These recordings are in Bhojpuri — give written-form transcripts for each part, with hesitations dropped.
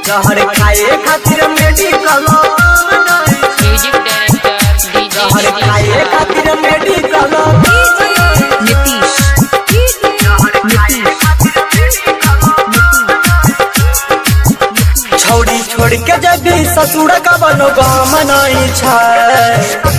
जहर खाए खातिर मेडिकल म्यूजिक डायरेक्टर जहर खाए खातिर मेडिकल नीतीश छौड़ी छोड़ के जब भी ससुर का बनो गम नहीं छै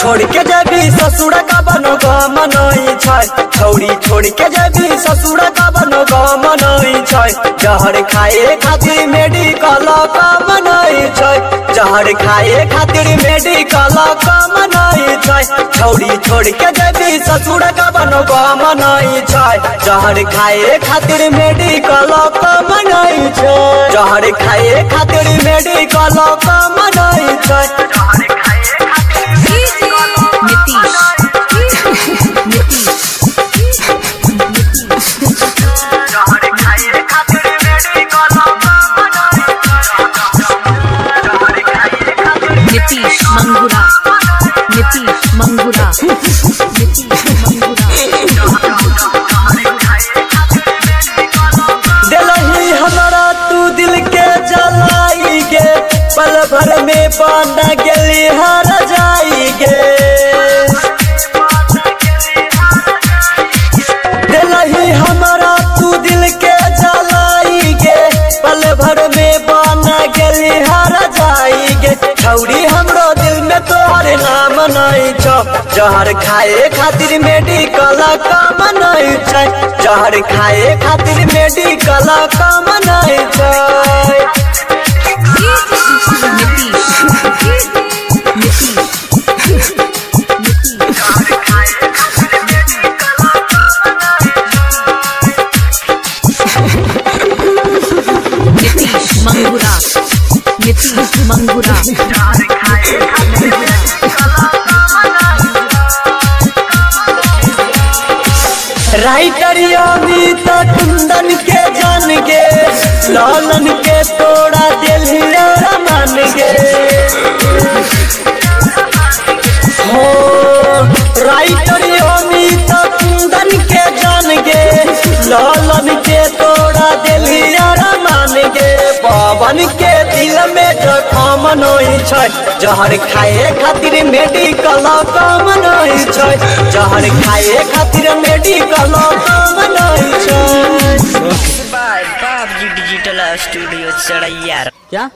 छोड़ के जब भी ससुर का बनो गम नहीं छै छौड़ी छोड़ के जब भी ससुर का बनो गम नहीं छै जहर खाए खातिर मेडिकल कम नहीं छै जहर खाए खातिर मेडिकल कम नहीं छै छौड़ी छोड़ के जब भी ससुर का बनो गम नहीं छै जहर खाए खातिर मेडिकल कम नहीं छै जहर खाए खातिर मेडिकल कम नहीं छै नीतीश नीतीश मंगुरा नीतीश मंगुरा दिलही हमारा तू दिल के जलाई गे पल भर में बन गेली हर जाई गे दिलही हमारा तू दिल के जलाई गे पल भर में बन गेली हर जाई गे छौड़ी हमरो दिल में तोहर नाम नहीं छौ जहर खाए खातिर मेडिकल कम नहीं छै जहर खाए खातिर मेडिकल कम नहीं छै नीतीश मंगुरा नीतीश मंगुरा राइटर अमित कुंदन के जान गे लालन के तोड़ा दिल मान गे हो राइटर अमित कुंदन के जान गे लालन के तोड़ा दिल मान गे पवन के दिल में जखम नहीं छै जहर खाए खातिर मेडिकल कम नहीं छै जहर खाए खातिर मेडिकल कम नहीं छै बाय बाबजी डिजिटल स्टूडियो चढ़ैया। क्या